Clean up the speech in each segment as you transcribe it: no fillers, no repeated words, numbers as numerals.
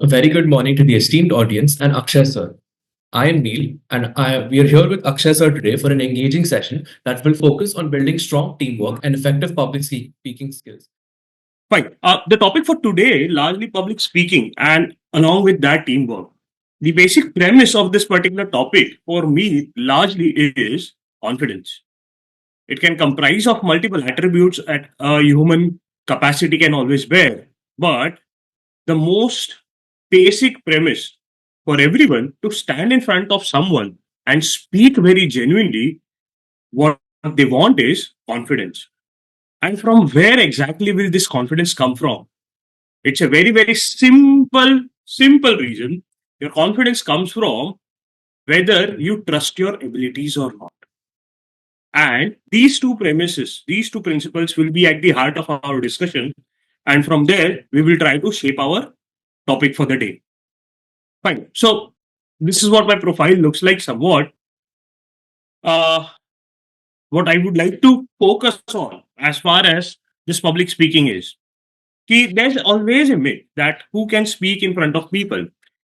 A very good morning to the esteemed audience and Akshay sir. I am Neil, and we are here with Akshay sir today for an engaging session that will focus on building strong teamwork and effective public speaking skills. Fine. The topic for today, largely public speaking, and along with that, teamwork. The basic premise of this particular topic for me largely is confidence. It can comprise of multiple attributes that a human capacity can always bear. But the most basic premise for everyone to stand in front of someone and speak very genuinely what they want is confidence. And from where exactly will this confidence come from? It's a very, very simple reason. Your confidence comes from whether you trust your abilities or not. And these two premises, these two principles will be at the heart of our discussion. And from there, we will try to shape our topic for the day. Fine. So, this is what my profile looks like somewhat. Uh, what I would like to focus on as far as this public speaking is. There's always a myth that who can speak in front of people.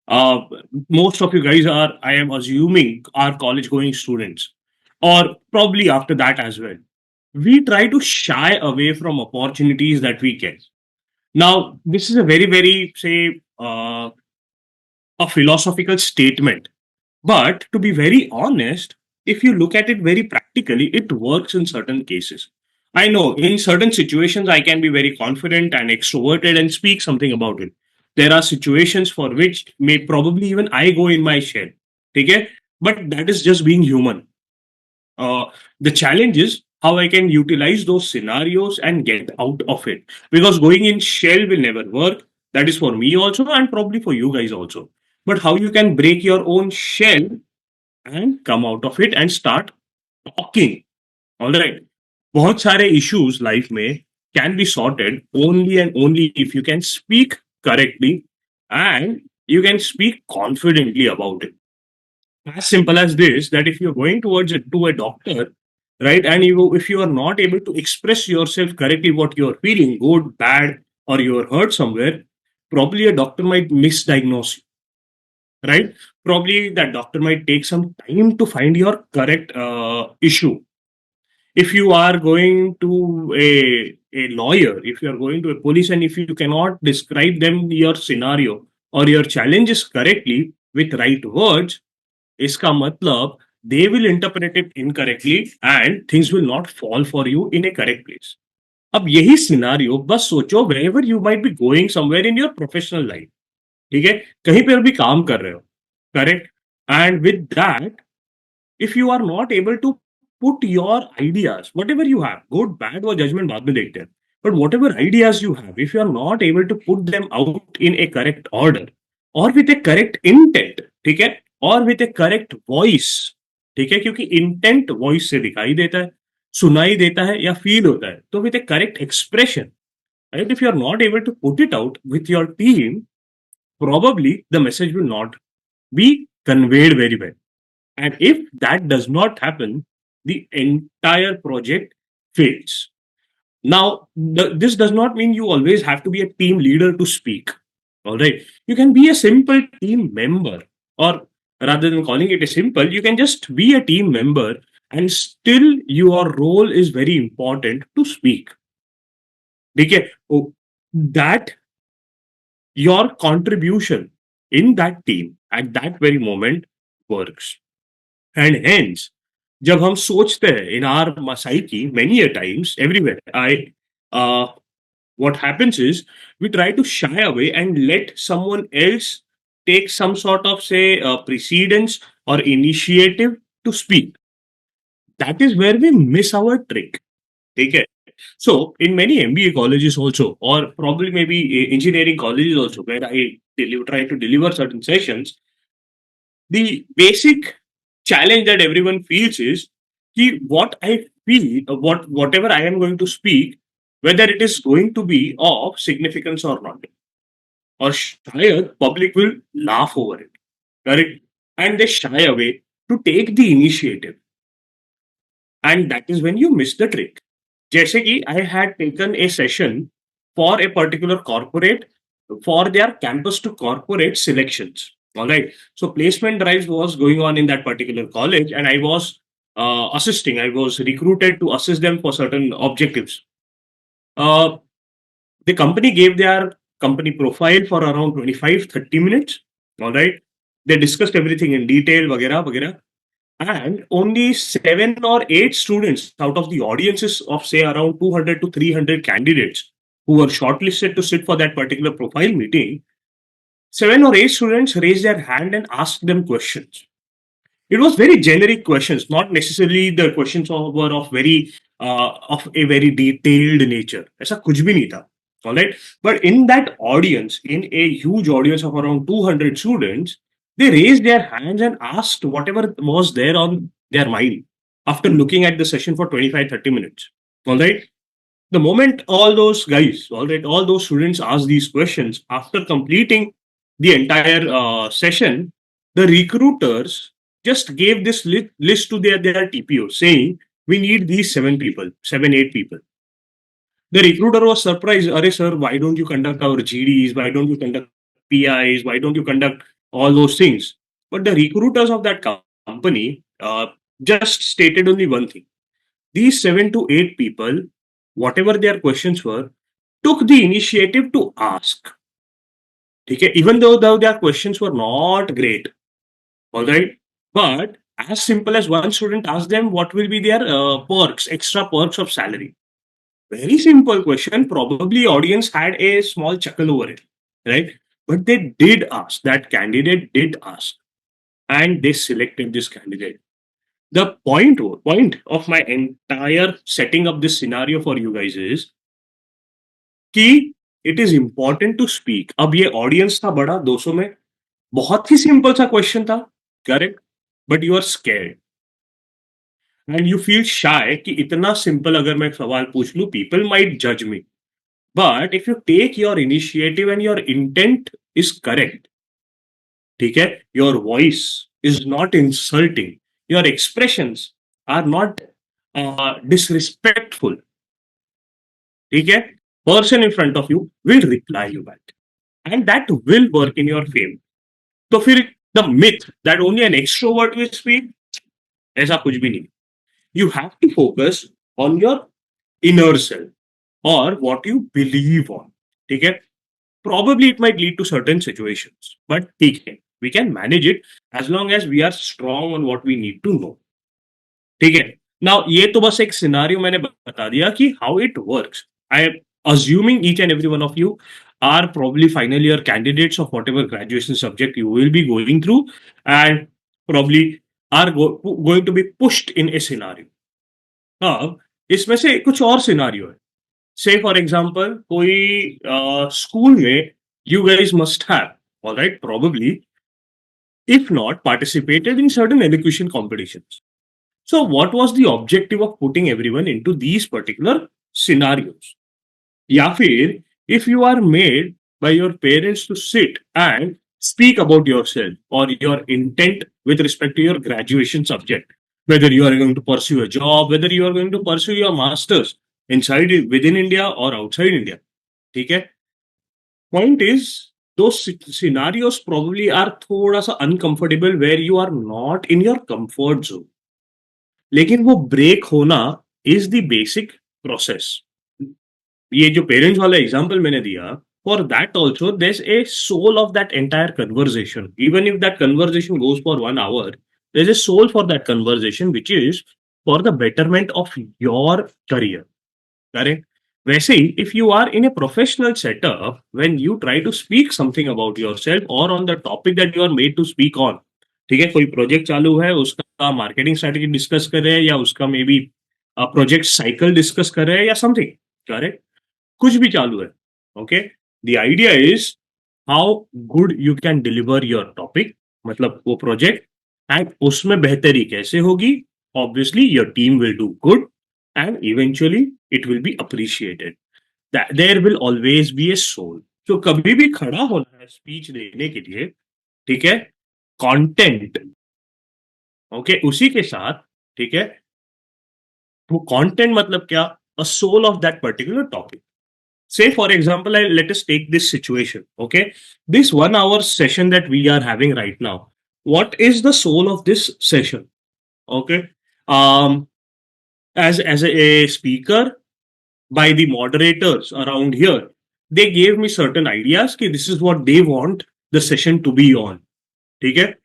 Uh, Most of you guys are, I am assuming, are college going students, or probably after that as well. We try to shy away from opportunities that we get. Now, this is a very, very, say, a philosophical statement. But to be very honest, if you look at it very practically, it works in certain cases. I know in certain situations I can be very confident and extroverted and speak something about it. There are situations for which may probably even I go in my shell. Okay? But that is just being human. Uh, the challenge is how I can utilize those scenarios and get out of it. Because going in shell will never work. That is for me also and probably for you guys also. But how you can break your own shell and come out of it and start talking. All right. बहुत सारे issues life में can be sorted only and only if you can speak correctly and you can speak confidently about it. As simple as this, that if you're going towards it to a doctor, right, and if you are not able to express yourself correctly what you're feeling, good, bad, or you're hurt somewhere, probably a doctor might misdiagnose you, right? Probably that doctor might take some time to find your correct issue. If you are going to a lawyer, if you are going to a police, and if you cannot describe them your scenario or your challenges correctly with right words, इसका मतलब they will interpret it incorrectly and things will not fall for you in a correct place. अब यही scenario बस सोचो wherever you might be going somewhere in your professional life, ठीक है, कहीं पर भी काम कर रहे हो, correct, and with that if you are not able to put your ideas whatever you have, good, bad or judgment बाद में देखते हैं, but whatever ideas you have, if you are not able to put them out in a correct order or with a correct intent, ठीक है, और with a correct voice, ठीक है, क्योंकि intent voice से दिखाई देता है, सुनाई देता है या फील होता है, तो with a correct expression, right, if you are not able to put it out with your team, probably the message will not be conveyed very well. And if that does not happen, the entire project fails. Now, this does not mean you always have to be a team leader to speak. All right. You can be a simple team member, or rather than calling it a simple, you can just be a team member and still your role is very important to speak. Okay. Oh, that your contribution in that team at that very moment works. And hence, जब हम सोचते हैं in our psyche many a times everywhere, uh, what happens is we try to shy away and let someone else take some sort of say precedence or initiative to speak. That is where we miss our trick. Okay. So in many MBA colleges also, or probably maybe engineering colleges also, where I try to deliver certain sessions, the basic challenge that everyone feels is what I feel, whatever I am going to speak, whether it is going to be of significance or not, or शायद public will laugh over it, correct? And they shy away to take the initiative, and that is when you miss the trick. जैसे कि I had taken a session for a particular corporate for their campus to corporate selections. All right. So placement drives was going on in that particular college, and I was assisting. I was recruited to assist them for certain objectives. Uh, the company gave their company profile for around 25-30 minutes. All right. They discussed everything in detail, vagera, vagera. And only 7 or 8 students out of the audiences of, say, around 200 to 300 candidates who were shortlisted to sit for that particular profile meeting, 7 or 8 students raised their hand and asked them questions. It was very generic questions, not necessarily the questions were of a very detailed nature. ऐसा कुछ भी नहीं था. All right. But in that audience, in a huge audience of around 200 students, they raised their hands and asked whatever was there on their mind after looking at the session for 25-30 minutes. All right. The moment all those guys, all right, all those students asked these questions, after completing the entire session, the recruiters just gave this list to their TPO saying, we need these 7 people, 7, 8 people. The recruiter was surprised. Arey sir, why don't you conduct our GDs? Why don't you conduct PIs? Why don't you conduct all those things? But the recruiters of that company just stated only one thing. These 7 to 8 people, whatever their questions were, took the initiative to ask. Okay? Even though their questions were not great, all right, but as simple as one student asked them what will be their perks, extra perks of salary. Very simple question. Probably audience had a small chuckle over it, right? But they did ask. That candidate did ask, and they selected this candidate. The point of my entire setting up this scenario for you guys is कि it is important to speak. अब ये audience था बड़ा 200 में, बहुत ही simple सा question था, correct, but you are scared and you feel shy कि इतना सिंपल अगर मैं सवाल पूछ लूं पीपल माइट जज me. But if you take your initiative and your intent is correct, ठीक है, your voice is not insulting, your expressions are not disrespectful, ठीक है, person in front of you will reply you back and that will work in your favor. तो फिर the myth that only an extrovert will speak, ऐसा कुछ भी नहीं. You have to focus on your inner self or what you believe on. ठीक है? Probably it might lead to certain situations, but ठीक है, we can manage it as long as we are strong on what we need to know. ठीक है? Now ये तो बस एक सिनारियो मैंने बता दिया कि how it works. I am assuming each and every one of you are probably final year candidates of whatever graduation subject you will be going through and probably are going to be pushed in a scenario. अब इसमें से कुछ और scenario है. Say for example, कोई school में you guys must have, all right, probably, if not participated in certain elocution competitions. So, what was the objective of putting everyone into these particular scenarios? या फिर if you are made by your parents to sit and speak about yourself or your intent with respect to your graduation subject, whether you are going to pursue a job, whether you are going to pursue your masters inside within India or outside India, ठीक है? Point is those scenarios probably are थोड़ा सा uncomfortable where you are not in your comfort zone. लेकिन वो break होना is the basic process. ये जो parents वाला एग्जांपल मैंने दिया, for that also there is a soul of that entire conversation. Even if that conversation goes for 1 hour, there is a soul for that conversation which is for the betterment of your career. Correct? वैसे ही if you are in a professional setup when you try to speak something about yourself or on the topic that you are made to speak on, ठीक है, कोई project चालू है, उसका marketing strategy discuss कर रहे हैं या उसका may be project cycle discuss कर रहे हैं या समथिंग, करेक्ट, कुछ भी चालू है, okay, the idea is how good you can deliver your topic, मतलब वो प्रोजेक्ट, एंड उसमें बेहतरी कैसे होगी. Obviously your team will do good and eventually it will be appreciated. There will always be a soul. तो कभी भी खड़ा होना है स्पीच देने के लिए, ठीक है, कंटेंट, ओके, उसी के साथ, ठीक है, वो कंटेंट मतलब क्या, a soul of that particular topic. Say, for example, let us take this situation. Okay, this 1 hour session that we are having right now. What is the soul of this session? Okay, um, as a speaker by the moderators around here, they gave me certain ideas. Ki this is what they want the session to be on. Okay,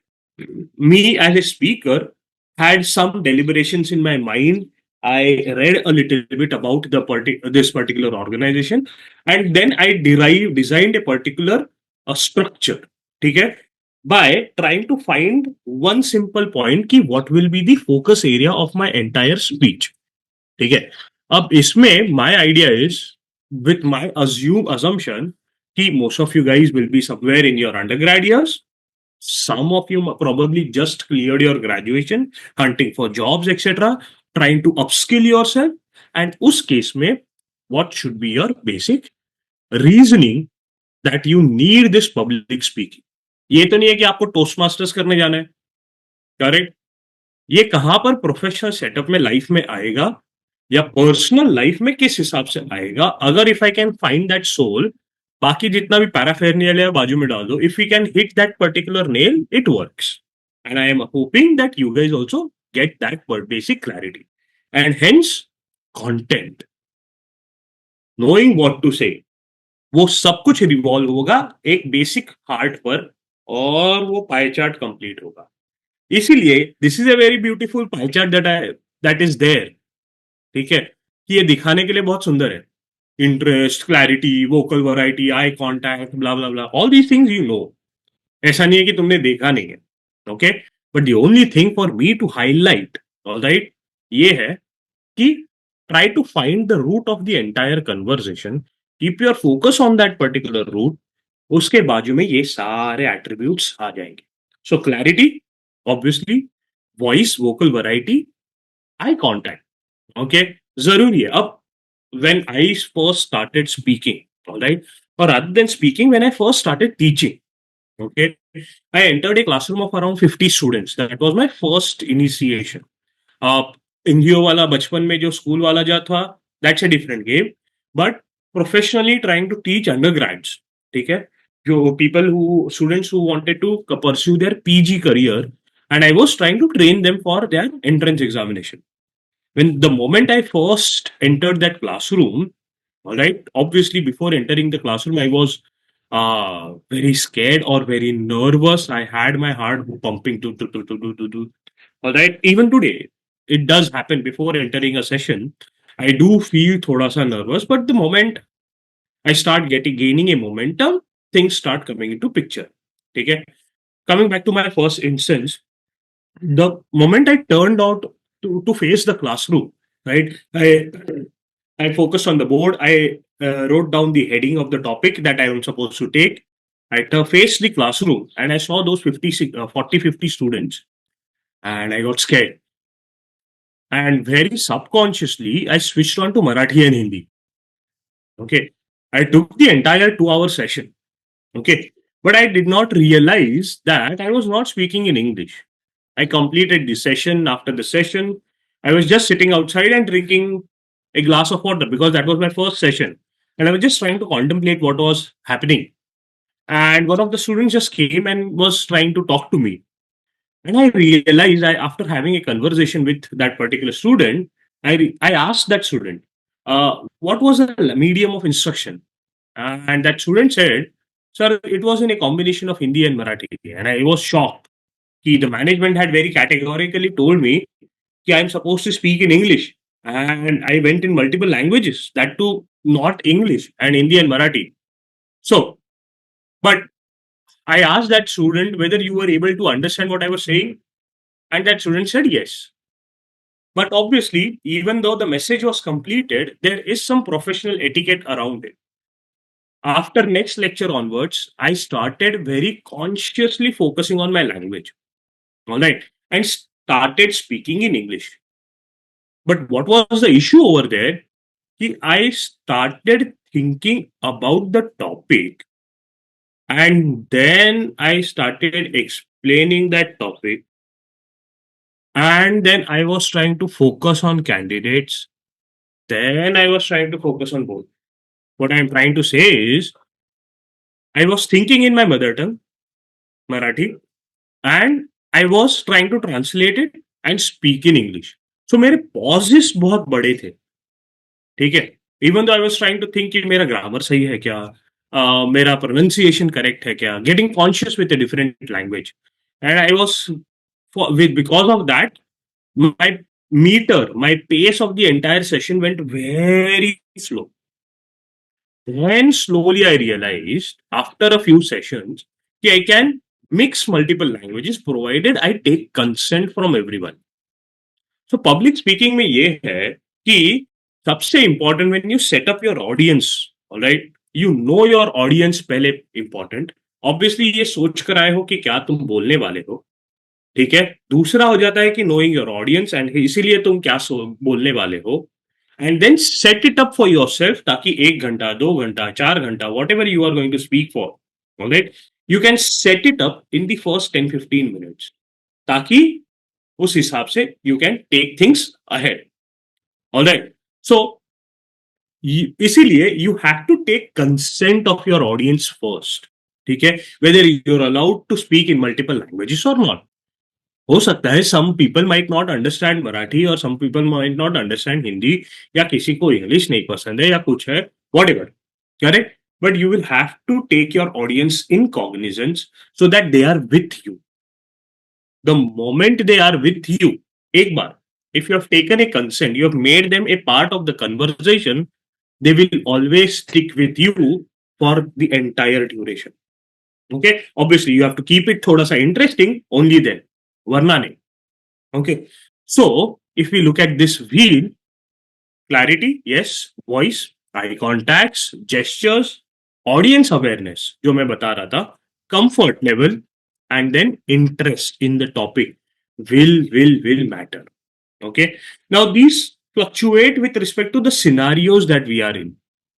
me as a speaker had some deliberations in my mind. I read a little bit about this particular organization, and then I designed a particular structure. Okay, by trying to find one simple point कि what will be the focus area of my entire speech. ठीक है, अब इसमें my idea is with my assumption कि most of you guys will be somewhere in your undergrad years. Some of you probably just cleared your graduation, hunting for jobs, etc., trying to upskill yourself. And उस case में, what should be your basic reasoning that you need this public speaking? ये तो नहीं है कि आपको toast masters करने जाना है, करेक्ट? ये कहाँ पर प्रोफेशनल सेटअप में लाइफ में आएगा या पर्सनल लाइफ में किस हिसाब से आएगा? अगर if I can find that soul, बाकी जितना भी पैराफेरनियल बाजू में डाल दो, if you can hit that particular nail, it works. And I am hoping that you guys also get that basic clarity and hence content, knowing what to say, वो सब कुछ रिवॉल्व होगा एक बेसिक हार्ट पर, और वो pie chart complete होगा. इसीलिए this is a very beautiful pie chart that is there. ठीक है, कि ये दिखाने के लिए बहुत सुंदर है. Interest, clarity, vocal variety, eye contact, blah blah blah, all these things you know. ऐसा नहीं है कि तुमने देखा नहीं है. Okay, but the only thing for me to highlight, alright, ये है कि try to find the root of the entire conversation, keep your focus on that particular root. उसके बाजू में ये सारे एट्रीब्यूट्स आ जाएंगे. So clarity, obviously, voice, vocal variety, eye contact. Okay, जरूरी है. अब when I first started speaking, all right, or rather than speaking, when I first started teaching, okay, I entered a classroom of around 50 students. That was my first initiation. NGO वाला बचपन में जो school वाला जो था, that's a different game. But professionally trying to teach undergrads, ठीक है, जो people who students who wanted to pursue their PG career, and I was trying to train them for their entrance examination. When the moment I first entered that classroom, all right, obviously before entering the classroom, I was very scared or very nervous. I had my heart pumping to. All right, even today, it does happen before entering a session. I do feel thoda sa nervous, but the moment I start gaining a momentum, things start coming into picture. Okay, coming back to my first instance, the moment I turned out to face the classroom, right? I focused on the board. I wrote down the heading of the topic that I am supposed to take. I faced the classroom and I saw those 40, 50 students, and I got scared. And very subconsciously, I switched on to Marathi and Hindi. Okay. I took the entire 2 hour session. Okay. But I did not realize that I was not speaking in English. I completed the session. After the session, I was just sitting outside and drinking a glass of water because that was my first session. And I was just trying to contemplate what was happening. And one of the students just came and was trying to talk to me. And I realized, after having a conversation with that particular student, I asked that student, what was the medium of instruction? And that student said, sir, it was in a combination of Hindi and Marathi. And I was shocked. The management had very categorically told me that I'm supposed to speak in English. And I went in multiple languages, that too not English, and Hindi and Marathi. So, but I asked that student whether you were able to understand what I was saying. And that student said yes. But obviously, even though the message was completed, there is some professional etiquette around it. After next lecture onwards, I started very consciously focusing on my language. All right. And started speaking in English. But what was the issue over there? I started thinking about the topic, and then I started explaining that topic, and then I was trying to focus on candidates. Then I was trying to focus on both. What I'm trying to say is, I was thinking in my mother tongue, Marathi, and I was trying to translate it and speak in English. So मेरे pauses बहुत बड़े थे, ठीक है? Even though I was trying to think कि मेरा grammar सही है क्या? मेरा pronunciation correct है क्या? Getting conscious with a different language. And I was, because of that, my my pace of the entire session went very slow. Then slowly I realized after a few sessions that I can mix multiple languages provided I take consent from everyone. So public speaking में ये है कि सबसे important when you set up your audience, all right, you know your audience पहले important. Obviously ये सोच कर आए हो कि क्या तुम बोलने वाले हो, ठीक है? दूसरा हो जाता है कि knowing your audience and इसीलिए तुम क्या बोलने वाले हो, and then set it up for yourself ताकि 1 घंटा 2 घंटा 4 घंटा whatever you are going to speak for, all right, you can set it up in the first 10-15 minutes ताकि उस हिसाब से you can take things ahead, all right. So इसीलिए you have to take consent of your audience first, ठीक है? Whether you're allowed to speak in multiple languages or not. हो सकता है some people might not understand Marathi और some people might not understand Hindi, या किसी को इंग्लिश नहीं पसंद है या कुछ है, whatever, correct? But you will have to take your audience in cognizance so that they are with you. The moment they are with you, एक बार, if you have taken a consent, you have made them a part of the conversation, they will always stick with you for the entire duration. Okay, obviously you have to keep it thoda sa interesting, only then, वरना नहीं. Okay, so if we look at this wheel, clarity, yes, voice, eye contacts, gestures, audience awareness, जो मैं बता रहा था, comfort level, and then interest in the topic will matter. Okay, now these fluctuate with respect to the scenarios that we are in.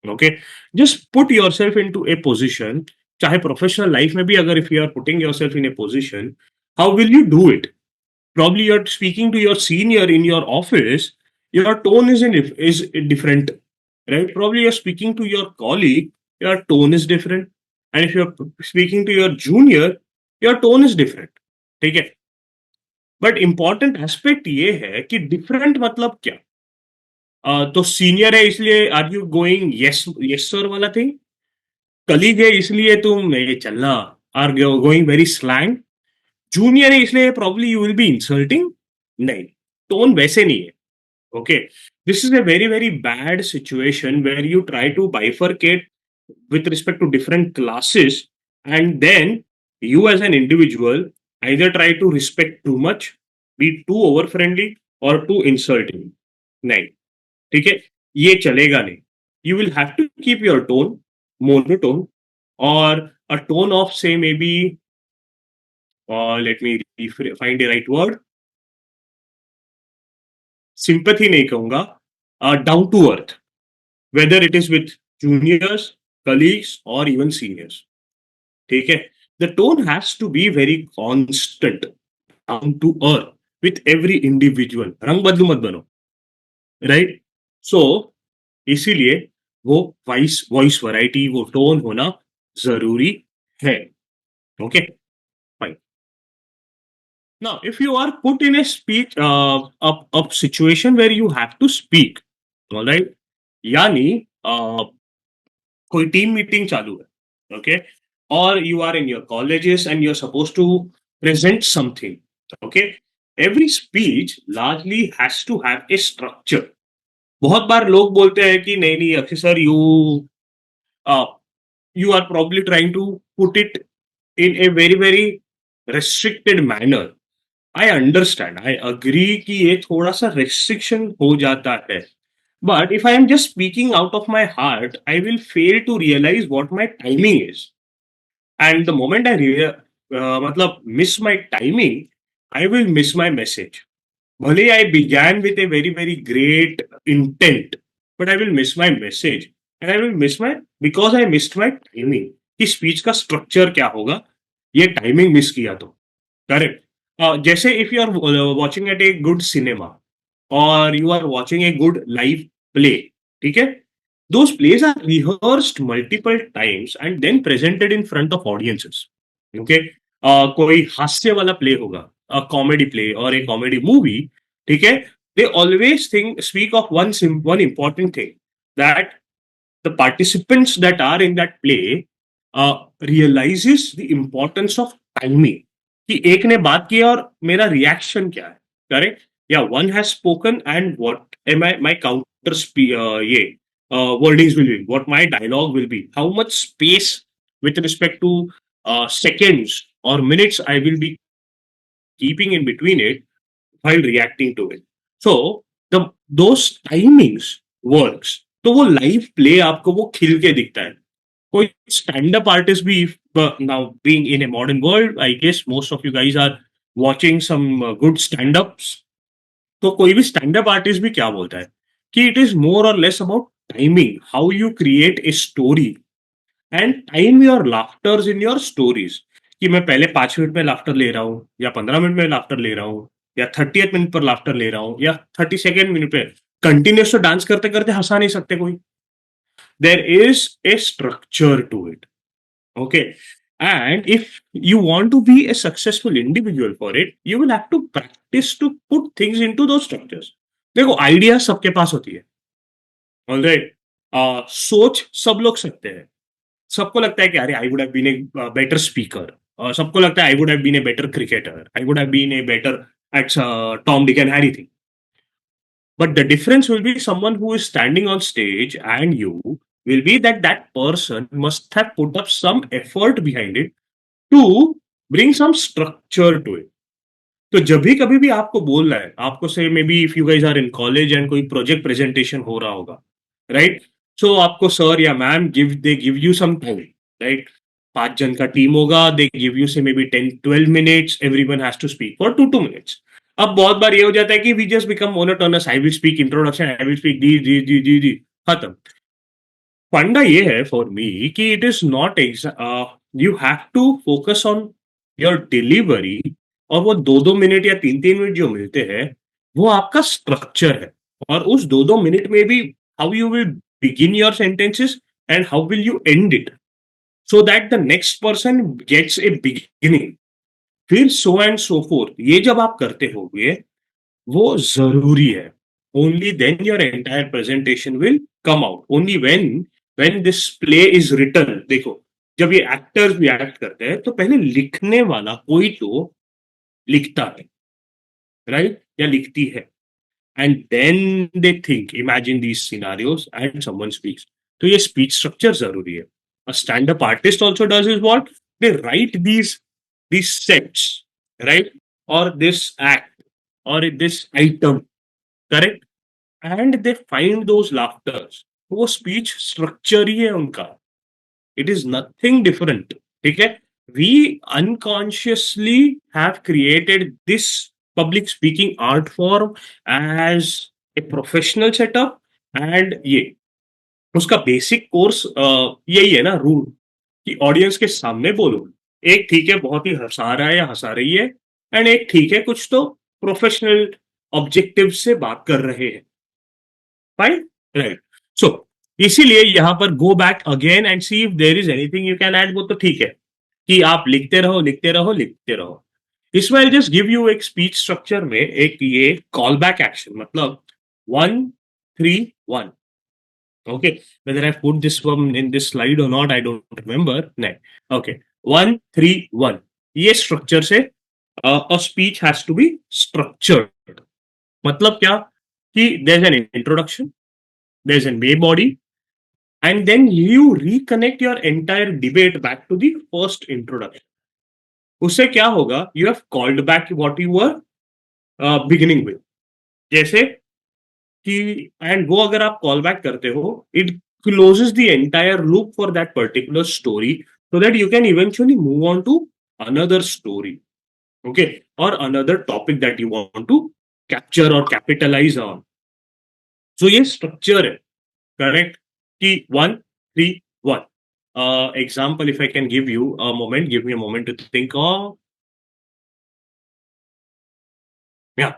Okay, just put yourself into a position, चाहे professional life में भी अगर if you are putting yourself in a position, how will you do it? Probably you're speaking to your senior in your office, your tone is different, right? Probably you're speaking to your colleague, your tone is different, and if you're speaking to your junior, your tone is different, ठीक है? But important aspect ये है कि different मतलब क्या? तो senior है इसलिए are you going yes yes sir वाला थिंग? कलीग है इसलिए तुम ये चलना are going very slang? Junior है इसलिए probably you will be insulting? नहीं, टोन वैसे नहीं है. Okay, this is a very very bad situation where you try to bifurcate with respect to different classes, and then you as an individual either try to respect too much, be too over friendly, or too insulting. नहीं, ठीक है, ये चलेगा नहीं. You will have to keep your tone monotone, or a tone of say maybe, let me find the right word, sympathy नहीं कहूंगा, down to earth, whether it is with juniors, colleagues, or even seniors. ठीक है? The tone has to be very constant, down to earth with every individual. रंग बदलू मत बनो, right? So इसीलिए वो वॉइस वैरायटी, वो टोन होना जरूरी है. Okay, fine. Now, if you are put in a speech, a situation where you have to speak, all right, यानी कोई टीम मीटिंग चालू है, okay, or you are in your colleges and you're supposed to present something, okay, every speech largely has to have a structure. बहुत बार लोग बोलते हैं कि नहीं नहीं Akshay sir, you are probably trying to put it in a very very restricted manner. I understand, I agree कि ये थोड़ा सा restriction हो जाता है. But if I am just speaking out of my heart, I will fail to realize what my timing is. And the moment I मतलब miss my timing, I will miss my message. भले I began with a very very great intent, but I will miss my message, and I will miss my, because I missed my timing. कि speech का structure क्या होगा, ये timing miss किया तो. Correct. जैसे if you are watching at a good cinema or you are watching a good live play, ठीक है? those plays are rehearsed multiple times and then presented in front of audiences. Okay. कोई हास्य वाला play होगा, a comedy play or a comedy movie, ठीक है, they always speak of one important thing, that the participants that are in that play realizes the importance of timing, कि एक ने बात की और मेरा रिएक्शन क्या है, करेक्ट, या one has spoken and what am I my counter ये wordings will be, what my dialogue will be, how much space with respect to seconds or minutes I will be keeping in between it while reacting to it. So the those timings works. तो वो live play आपको वो खिल के दिखता है. कोई stand up artist भी, now being in a modern world, I guess most of you guys are watching some good stand ups. तो कोई भी स्टैंड अप आर्टिस्ट भी क्या बोलता है कि इट इज मोर और less about timing, how you create a story and time your laughters in your stories. कि मैं पहले 5 मिनट में लाफ्टर ले रहा हूँ, या 15 मिनट में लाफ्टर ले रहा हूँ, या 30th मिनट पर लाफ्टर ले रहा हूँ, या 32nd मिनट पे. कंटिन्यूस तो डांस करते करते हंसा नहीं सकते कोई. There is a structure to it. Okay. And if you want to be a successful individual for it, you will have to practice to put things into those structures. देखो idea सबके पास होती है. Alright. सोच सब लोग सकते हैं. सबको लगता है कि अरे I would have been a better speaker. सबको लगता है I would have been a better cricketer. I would have been a better at Tom Dick and Harry thing. But the difference will be someone who is standing on stage and you will be that that person must have put up some effort behind it to bring some structure to it. तो जब भी कभी भी आपको बोलना है, आपको say maybe if you guys are in college and कोई प्रोजेक्ट प्रेजेंटेशन हो रहा होगा, राइट, सो आपको सर या ma'am give you some time, right, 5 जन का टीम होगा, they give you say maybe 10-12 minutes, everyone has to speak for 2 minutes. अब बहुत बार ये हो जाता है कि we just become monotonous, I will speak introduction, I will speak the the the the the, खत्म. फंडा ये है फॉर मी कि it is not you have to focus on your delivery. और वो 2-2 मिनट या 3-3 मिनट जो मिलते हैं वो आपका स्ट्रक्चर है. और उस 2-2 मिनट में भी how you will begin your sentences and how will you end it, so that the next person gets a beginning, फिर सो एंड सो फोर्थ. ये जब आप करते होगे वो जरूरी है. Only then your entire presentation will come out. Only when this play is written. देखो जब ये एक्टर्स भी एक्ट करते हैं तो पहले लिखने वाला कोई तो लिखता है, राइट, या लिखती है, and then they think, imagine these scenarios and someone speaks. तो ये स्पीच स्ट्रक्चर जरूरी है. A stand up artist also does is what, they write these sets, right, or this act, or this item, correct, and they find those laughters. वो speech structure ही है उनका. It is nothing different. ठीक है. We unconsciously have created this public speaking art form as a professional setup, and ये उसका basic course यही है ना, रूल, कि ऑडियंस के सामने बोलो. एक ठीक है बहुत ही हंसा रहा है या हंसा रही है, एंड एक ठीक है कुछ तो प्रोफेशनल ऑब्जेक्टिव से बात कर रहे हैं. Fine, right. सो इसीलिए यहां पर go back again and see if there is anything you can add. वो तो ठीक है कि आप लिखते रहो लिखते रहो लिखते रहो. इसमें आई जस्ट गिव यू एक स्पीच स्ट्रक्चर में एक ये कॉल बैक एक्शन, मतलब 1-3-1. Okay, whether I put this one in this slide or not, I don't remember. No. Okay, 1-3-1. ये structure से a speech has to be structured. मतलब क्या कि there's an introduction, there's a main body, and then you reconnect your entire debate back to the first introduction. उससे क्या होगा? You have called back what you were beginning with. जैसे कि, and वो अगर आप कॉल बैक करते हो, it closes the entire loop for that particular story, so that you can eventually move on to another story, okay, or another topic that you want to capture or capitalize on. So ये structure है, correct, कि 1-3-1. Example if I can give you a moment, give me a moment to think of. या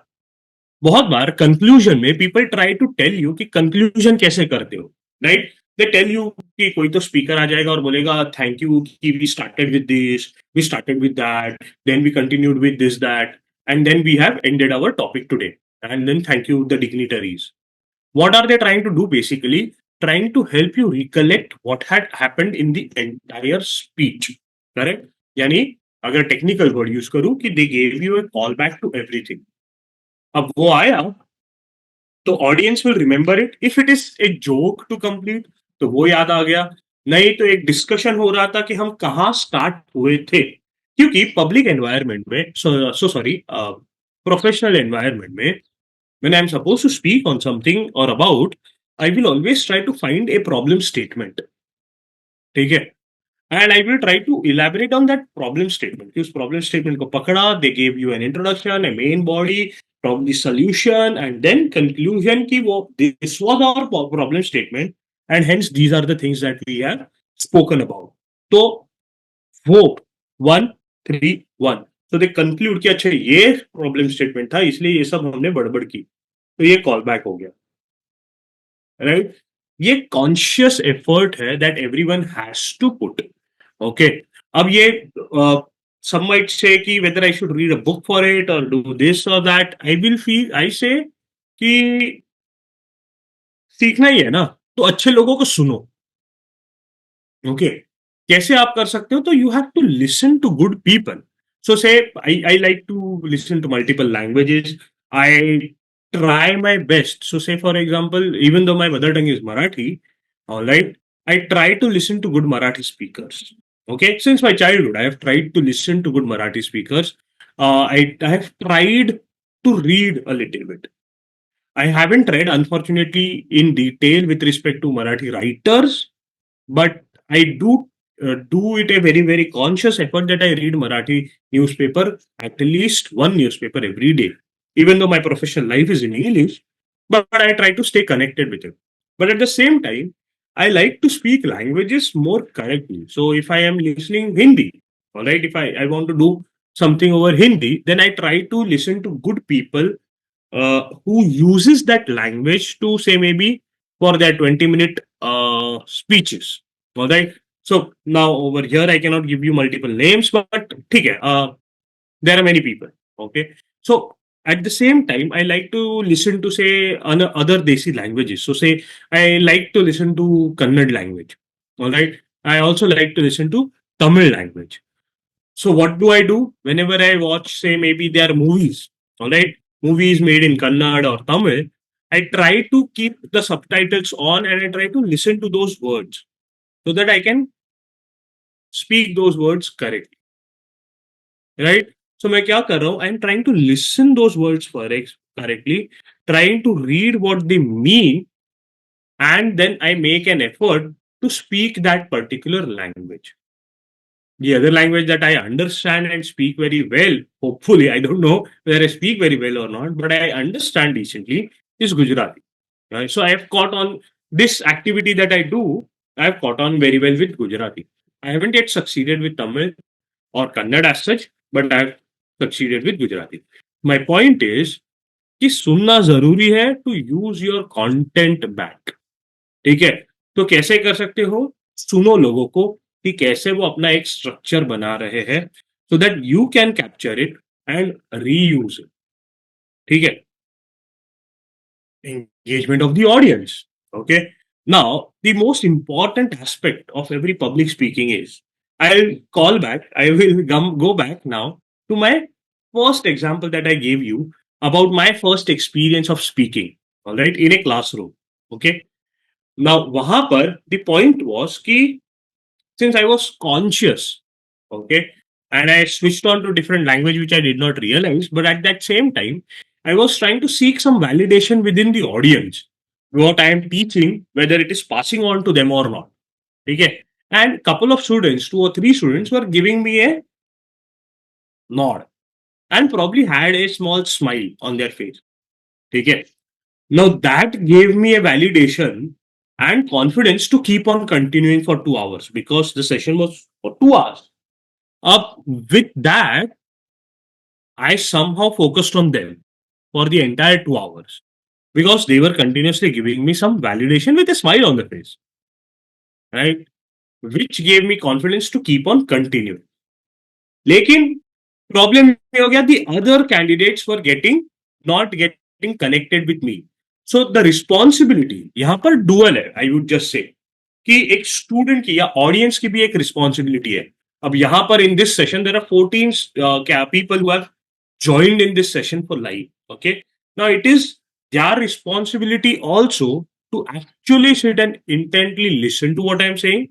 बहुत बार conclusion में people try to tell you कि conclusion कैसे करते हो, राइट. दे टेल यू कि कोई तो स्पीकर आ जाएगा और बोलेगा थैंक यू कि we started with that, then we continued with this that, and then we have ended our topic today, and then thank you the dignitaries. What are they trying to do basically? Trying to help you recollect what had happened in the entire speech. Correct? यानी अगर technical word use करूं कि they gave you a call back to everything. अब वो आया तो audience will remember it. If it is a joke to complete तो वो याद आ गया. नहीं तो एक डिस्कशन हो रहा था कि हम कहाँ स्टार्ट हुए थे, क्योंकि पब्लिक एनवायरनमेंट में, सो सॉरी, प्रोफेशनल एनवायरनमेंट में, when I'm supposed to speak on something or about, I will always try to find a problem statement. ठीक है? And I will try to elaborate on that problem statement. कि उस problem statement को पकड़ा, they gave you an introduction, a main body, probably solution, and then conclusion कि वो this was our problem statement, and hence these are the things that we have spoken about. तो वो 1 3 1. So they conclude कि अच्छा ये problem statement था, इसलिए ये सब हमने बड़बड़ की. तो ये कॉल बैक हो गया. राइट? ये कॉन्शियस एफर्ट है that everyone has to put. Okay. अब ये some might say कि whether I should read a book for it or do this or that. I say कि सीखना ही है ना, तो अच्छे लोगों को सुनो. ओके. कैसे आप कर सकते हो? तो you have to listen to good people. So say I like to listen to multiple languages. I try my best. So, say for example, even though my mother tongue is Marathi, all right, I try to listen to good Marathi speakers. Okay, since my childhood, I have tried to listen to good Marathi speakers. I have tried to read a little bit. I haven't read, unfortunately, in detail with respect to Marathi writers, but I do it a very very conscious effort that I read Marathi newspaper, at least one newspaper every day, even though my professional life is in English, but I try to stay connected with it. But at the same time, I like to speak languages more correctly. So if I am listening Hindi, all right, if I want to do something over Hindi, then I try to listen to good people who uses that language to say maybe for their 20-minute speeches. All right. So now over here, I cannot give you multiple names, but ठीक है, there are many people. Okay. So at the same time, I like to listen to say other Desi languages. So say I like to listen to Kannada language. All right. I also like to listen to Tamil language. So what do I do whenever I watch, say maybe there are movies, all right, movies made in Kannada or Tamil? I try to keep the subtitles on and I try to listen to those words so that I can speak those words correctly, right? So मैं क्या कर रहा हूँ? I'm trying to listen those words correctly, trying to read what they mean, and then I make an effort to speak that particular language. The other language that I understand and speak very well, hopefully, I don't know whether I speak very well or not, but I understand decently, is Gujarati. Right? So I have caught on this activity that I do, I have caught on very well with Gujarati. I haven't yet succeeded with Tamil or Kannada as such, but I have succeeded with Gujarati. My point is कि सुनना जरूरी है to use your content back. ठीक है? तो कैसे कर सकते हो? सुनो लोगों को कि कैसे वो अपना एक स्ट्रक्चर बना रहे हैं सो that you can capture it and reuse it. ठीक है? Engagement of the audience. Okay. Now, the most important aspect of every public speaking is I will go back now to my first example that I gave you about my first experience of speaking, all right, in a classroom. Okay. Now, वहां पर the point was कि since I was conscious, okay, and I switched on to different language which I did not realize, but at that same time, I was trying to seek some validation within the audience, what I am teaching, whether it is passing on to them or not. Okay, and couple of students, 2 or 3 students, were giving me a nod and probably had a small smile on their face. Okay, now that gave me a validation and confidence to keep on continuing for 2 hours because the session was for 2 hours. Up with that, I somehow focused on them for the entire 2 hours because they were continuously giving me some validation with a smile on their face. right? Which gave me confidence to keep on continuing. लेकिन problem ये हो गया, the other candidates were getting not getting connected with me. So the responsibility यहाँ पर dual है, I would just say कि एक student की या ऑडियंस की भी एक रिस्पॉन्सिबिलिटी है. अब यहाँ पर in this session there are 14 people who have joined in this session for live. Okay, now it is their responsibility also to actually sit and intently listen to what I am saying.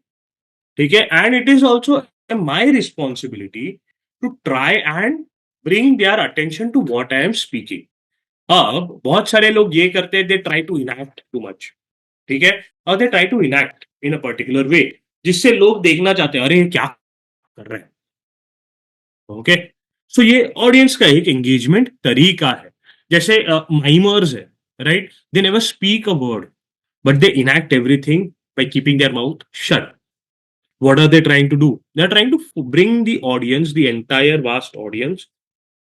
ठीक है, and it is also my responsibility to try and bring their attention to what I am speaking. अब बहुत सारे लोग ये करते हैं, they try to enact too much. ठीक है, और they try to enact in a particular way जिससे लोग देखना चाहते हैं, अरे ये क्या कर रहे हैं. ओके, सो ये ऑडियंस का एक एंगेजमेंट तरीका है. जैसे माइमर्स है, right, they never speak a word but they enact everything by keeping their mouth shut. What are they trying to do? They're trying to bring the audience, the entire vast audience,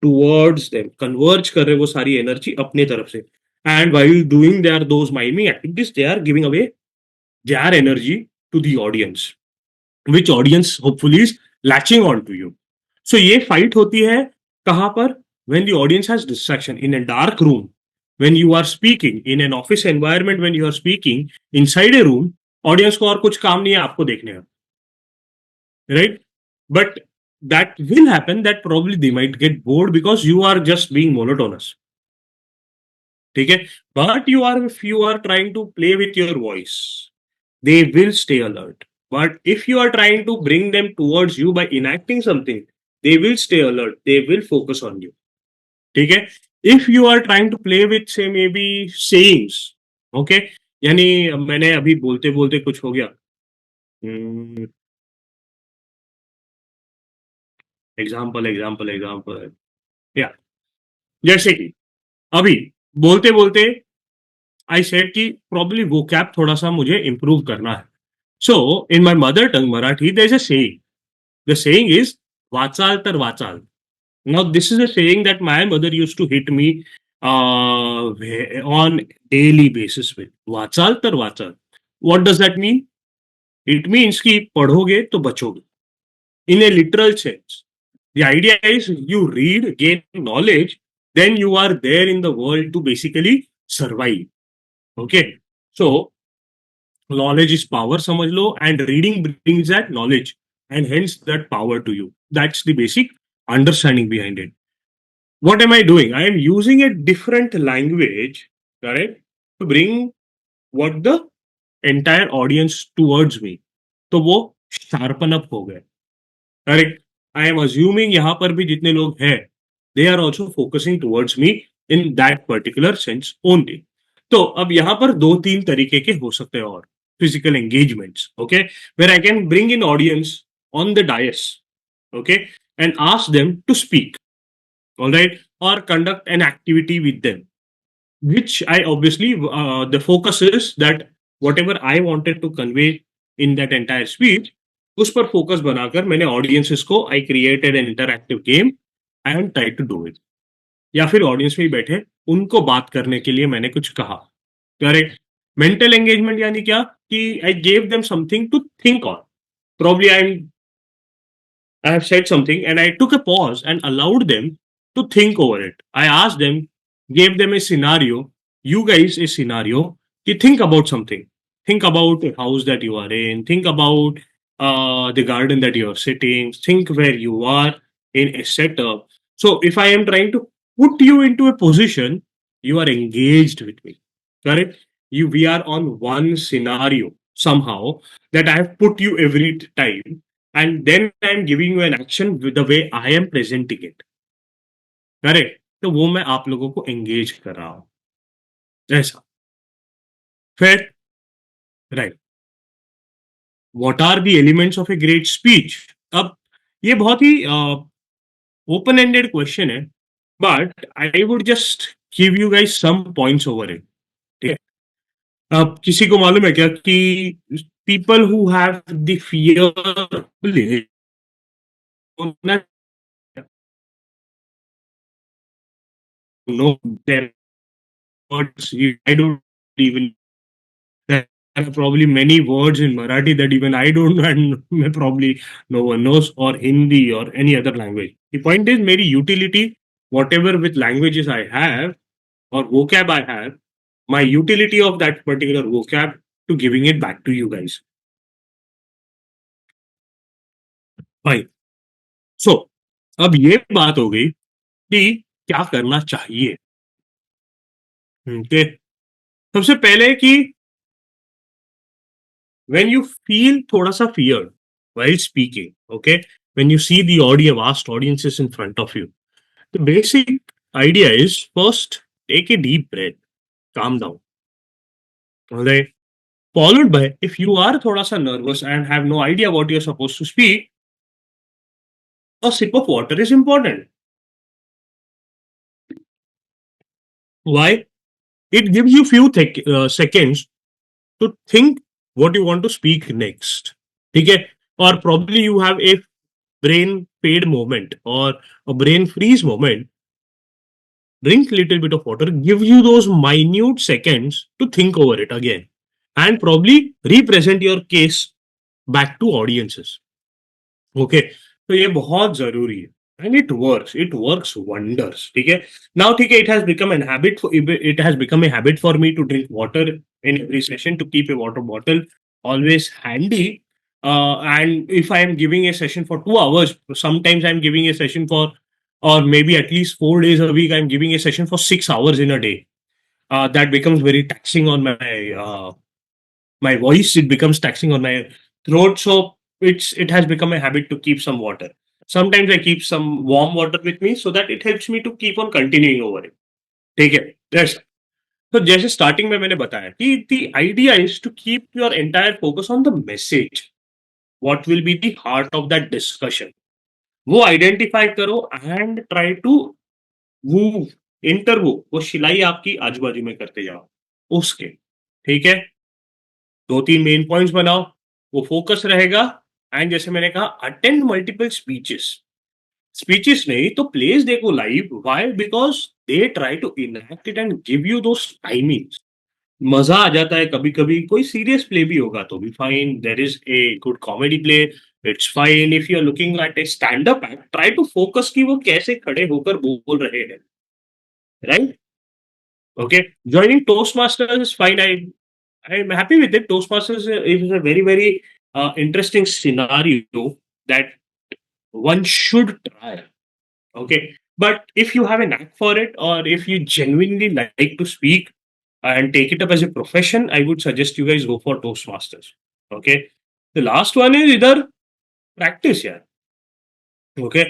towards them. Converge कर रहे वो सारी energy अपने तरफ से. And while doing their those miming activities, they are giving away their energy to the audience, which audience hopefully is latching on to you. So ये fight होती है कहाँ पर? When the audience has distraction in a dark room, when you are speaking in an office environment, when you are speaking inside a room, audience को और कुछ काम नहीं है आपको देखने का, right? But that will happen that probably they might get bored because you are just being monotonous. Okay, but if you are trying to play with your voice, they will stay alert. But if you are trying to bring them towards you by enacting something, they will stay alert. They will focus on you. Okay, if you are trying to play with say maybe sayings, okay, यानी मैंने अभी बोलते बोलते कुछ हो गया. Example example example या जैसे कि अभी बोलते बोलते आई सेड कि प्रॉब्ली वो कैप थोड़ा सा मुझे इंप्रूव करना है. So in my mother tongue Marathi there is a saying. The saying is वाचाल तर वाचाल. Now this is a saying that my mother used to hit me on daily basis with. वाचाल तर वाचाल. What does that mean? It means कि पढ़ोगे तो बचोगे in a literal sense. The idea is you read, gain knowledge, then you are there in the world to basically survive. Okay. So knowledge is power, समझ लो, and reading brings that knowledge and hence that power to you. That's the basic understanding behind it. What am I doing? I am using a different language, correct, to bring what the entire audience towards me. तो वो sharpen up हो गए. Correct. I am assuming यहाँ पर भी जितने लोग हैं they are also focusing towards me in that particular sense only. तो अब यहाँ पर दो तीन तरीके के हो सकते हैं और physical engagements. Okay, where I can bring in audience on the dais, okay, and ask them to speak, alright, or conduct an activity with them, which I obviously the focus is that whatever I wanted to convey in that entire speech, उस पर focus बनाकर मैंने audiences को I created an interactive game and try to do it. या फिर audience में ही बैठे उनको बात करने के लिए मैंने कुछ कहा. करेक्ट. मेंटल एंगेजमेंट यानी क्या कि I gave them something to think on. Probably I have said something and I took a pause and allowed them to think over it. I asked them, gave them a scenario, you guys a scenario, कि think about something. Think about a house that you are in, think about the garden that you are sitting, think where you are in a setup. So if I am trying to put you into a position, you are engaged with me. Correct? We are on one scenario somehow that I have put you every time and then I'm giving you an action with the way I am presenting it. Correct. तो वो मैं आप लोगों को engage कर रहा हूं ऐसा. फिर right, what are the elements of a great speech. अब ये बहुत ही ओपन एंडेड क्वेश्चन है but I would just give you guys some points over it. ठीक है. अब किसी को मालूम है क्या कि people who have the fear know their words. I don't even and probably many words in Marathi that even I don't know, and probably no one knows, or Hindi or any other language. The point is, मेरी utility, whatever with languages I have or vocab I have, my utility of that particular vocab to giving it back to you guys. Fine. So, अब ये बात हो गई कि क्या करना चाहिए. Okay. सबसे पहले कि when you feel थोड़ा सा fear while speaking, okay, when you see the audio, vast audiences in front of you, the basic idea is first take a deep breath, calm down, alright. Followed by, if you are thoda sa nervous and have no idea what you're supposed to speak, a sip of water is important. Why? It gives you few seconds to think what you want to speak next. Okay? Or probably you have a brain fade moment or a brain freeze moment. Drink little bit of water, give you those minute seconds to think over it again and probably represent your case back to audiences. Okay, तो ये बहुत जरूरी है and it works wonders. ठीक है, now ठीक है, it has become an habit, it has become a habit for me to drink water in every session, to keep a water bottle always handy. And if I am giving a session for 2 hours, sometimes I'm giving a session for, or maybe at least 4 days a week, I'm giving a session for 6 hours in a day. That becomes very taxing on my voice, it becomes taxing on my throat. So it has become a habit to keep some water. Sometimes I keep some warm water with me so that it helps me to keep on continuing over it. ठीक है, yes. तो जैसे starting में मैंने बताया कि the idea is to keep your entire focus on the message, what will be the heart of that discussion. वो identify करो एंड ट्राई टू मूव इंटरवो, वो सिलाई आपकी आजू बाजू में करते जाओ उसके. ठीक है, 2-3 मेन पॉइंट्स बनाओ, वो फोकस रहेगा. एंड जैसे मैंने कहा, अटेंड मल्टीपल स्पीचेस. स्पीचेस नहीं तो प्लेस देखो live. Why? Because they try to enact it and give you those timings. मजा आ जाता है. कभी कभी कोई सीरियस प्ले भी होगा तो भी fine, there is a good comedy play, it's fine. If you are looking at a stand up act, try to focus कि वो कैसे खड़े होकर बोल रहे हैं. Right. Okay, joining Toastmasters is fine. I'm happy with it. Toastmasters is a very very interesting scenario that one should try. Okay, but if you have a knack for it, or if you genuinely like to speak and take it up as a profession, I would suggest you guys go for Toastmasters. Okay, the last one is either practice. Yeah. Okay,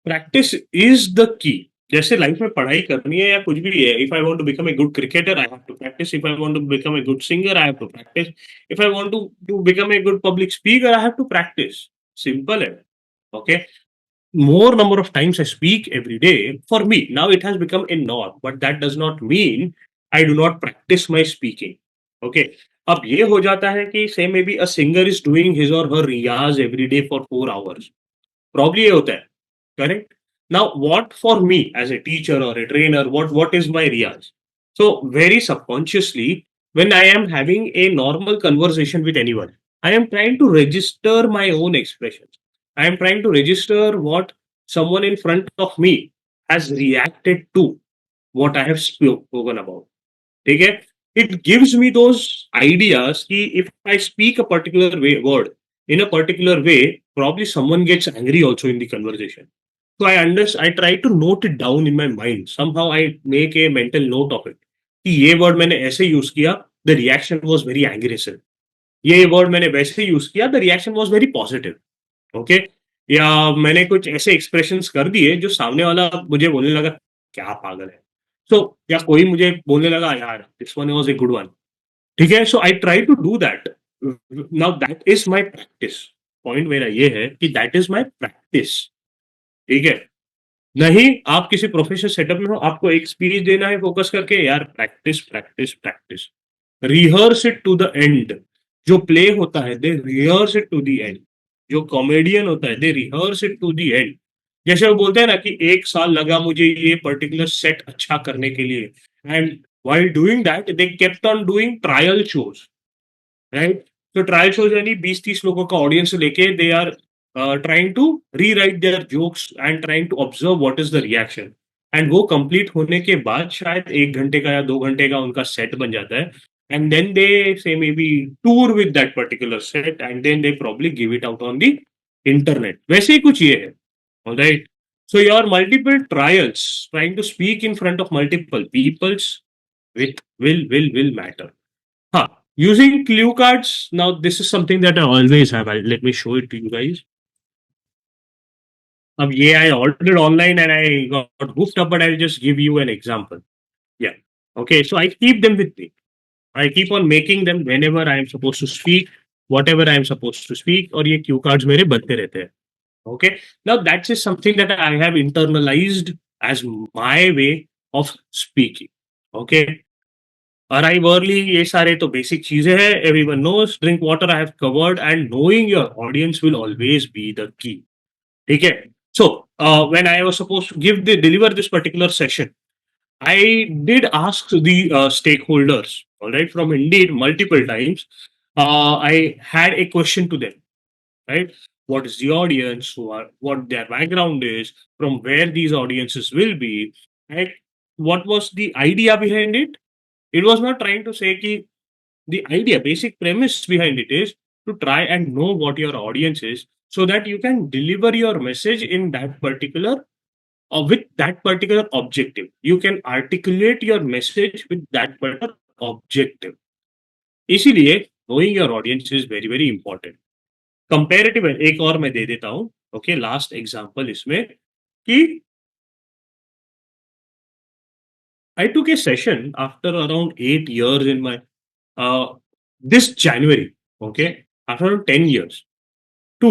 practice is the key. जैसे life में पढ़ाई करनी है या कुछ भी है, if I want to become a good cricketer I have to practice, if I want to become a good singer I have to practice, if I want to become a good public speaker I have to practice. Simple है. Okay, more number of times I speak every day, for me now it has become a norm, but that does not mean I do not practice my speaking. Okay, अब ये हो जाता है कि say maybe a singer is doing his or her riyaz every day for 4 hours, probably ये होता है. Correct. Now, what for me as a teacher or a trainer, what is my riyaz? So very subconsciously, when I am having a normal conversation with anyone, I am trying to register my own expressions. I am trying to register what someone in front of me has reacted to what I have spoken about. Okay, it gives me those ideas कि if I speak a particular word in a particular way, probably someone gets angry also in the conversation. So I try to note it down in my mind. Somehow I make a mental note of it. कि ये word मैंने ऐसे use किया, the reaction was very aggressive. ये word मैंने वैसे use किया, the reaction was very positive. Okay? या मैंने कुछ ऐसे expressions कर दिए जो सामने वाला मुझे बोलने लगा क्या पागल है. So या कोई मुझे बोलने लगा यार this one was a good one. ठीक है? So I try to do that. Now that is my practice. Point मेरा ये है कि that is my practice. ठीक है? नहीं, आप किसी प्रोफेशनल सेटअप में हो, आपको एक स्पीच देना है फोकस करके, यार practice practice practice, rehearse it to the end. जो प्ले होता है they rehearse it to the end. जो कॉमेडियन होता है they rehearse it to the end. जैसे वो बोलते हैं ना कि 1 साल लगा मुझे ये पर्टिकुलर सेट अच्छा करने के लिए, and while doing that they kept on doing trial shows. Right? तो ट्रायल शोज यानी 20-30 लोगों का ऑडियंस लेके they are trying to rewrite their jokes and trying to observe what is the reaction, and वो कंप्लीट होने के बाद शायद 1 घंटे का या 2 घंटे का उनका सेट बन जाता है, and then they say maybe tour with that particular set and then they probably give it out on the internet. वैसे ही कुछ ये है, alright? So your multiple trials trying to speak in front of multiple peoples with will matter. Huh. Using clue cards. Now this is something that I always have. Let me show it to you guys. I ordered online and I got hooked up, but I'll just give you an example. Yeah. Okay. So I keep them with me. I keep on making them whenever I am supposed to speak, whatever I am supposed to speak, और ये cue cards मेरे बनते रहते हैं. Okay. Now that's just something that I have internalized as my way of speaking. Okay. Arrive early, ये सारे तो basic चीजें हैं. Everyone knows. Drink water, I have covered, and knowing your audience will always be the key. ठीक है. So when I was supposed to deliver this particular session, I did ask the stakeholders, all right, from Indeed multiple times. I had a question to them, right? What is the audience? What their background is? From where these audiences will be? Right? What was the idea behind it? It was not trying to say ki the idea, basic premise behind it is to try and know what your audience is, so that you can deliver your message in that particular or with that particular objective. You can articulate your message with that particular objective. इसीलिए knowing your audience is very very important. Comparative एक और मैं दे देता हूं. Okay, last example इसमें कि I took a session after around 8 years in my this January. Okay, after around 10 years, to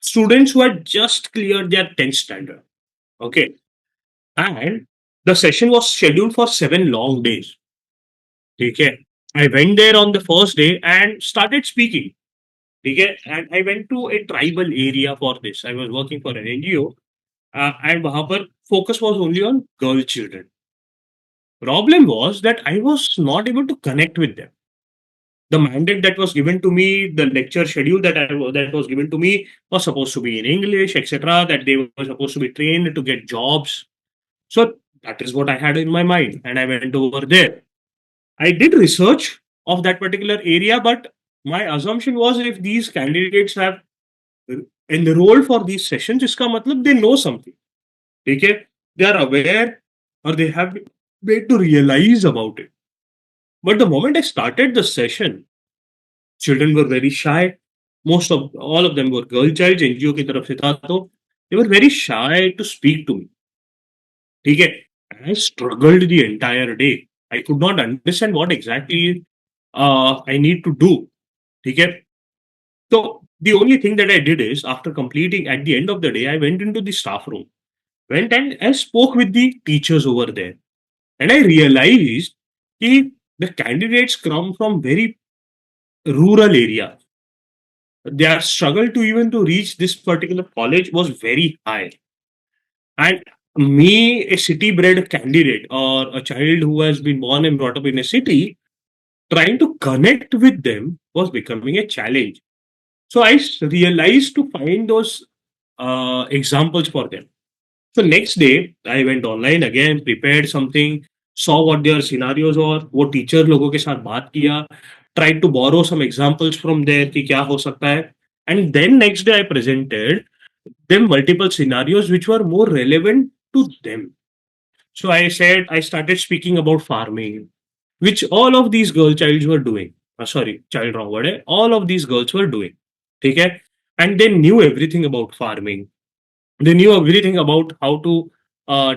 students who had just cleared their 10th standard. Okay, and the session was scheduled for 7 long days. Okay, I went there on the first day and started speaking. Okay, and I went to a tribal area for this. I was working for an NGO, and वहां पर focus was only on girl children. Problem was that I was not able to connect with them. The mandate that was given to me, the lecture schedule that was given to me was supposed to be in English, etc. That they were supposed to be trained to get jobs. So that is what I had in my mind, and I went over there. I did research of that particular area, but my assumption was if these candidates have enrolled for these sessions, इसका मतलब they know something. ठीक है, they are aware or they have been made to realize about it. But the moment I started the session, children were very shy. Most of all of them were girl child. NGO की तरफ से था, तो they were very shy to speak to me. ठीक है, I struggled the entire day. I could not understand what exactly I need to do. ठीक है, so the only thing that I did is after completing at the end of the day, I went into the staff room, went and I spoke with the teachers over there. And I realized that the candidates come from very rural area. Their struggle to even to reach this particular college was very high. And me, a city-bred candidate or a child who has been born and brought up in a city, trying to connect with them was becoming a challenge. So I realized to find those examples for them. So next day, I went online again, prepared something, saw what their scenarios were, वो teacher लोगों के साथ बात किया, tried to borrow some examples from there कि क्या हो सकता है, and then next day I presented them multiple scenarios which were more relevant to them. So I said I started speaking about farming, which all of these girl childs were doing. Sorry, child wrong word है. All of these girls were doing. ठीक है, and they knew everything about farming. They knew everything about how to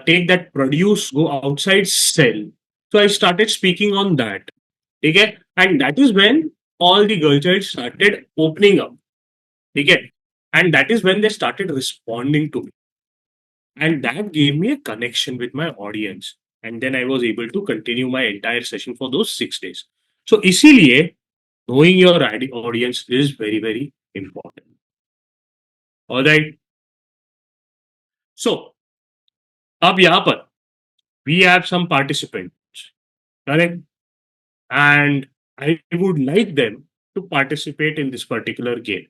take that produce, go outside, sell. So I started speaking on that. Okay? And that is when all the girl child started opening up. Okay? And that is when they started responding to me. And that gave me a connection with my audience. And then I was able to continue my entire session for those 6 days. So, इसीलिए knowing your audience is very, very important. All right. So, अब यहाँ पर we have some participants, correct? And I would like them to participate in this particular game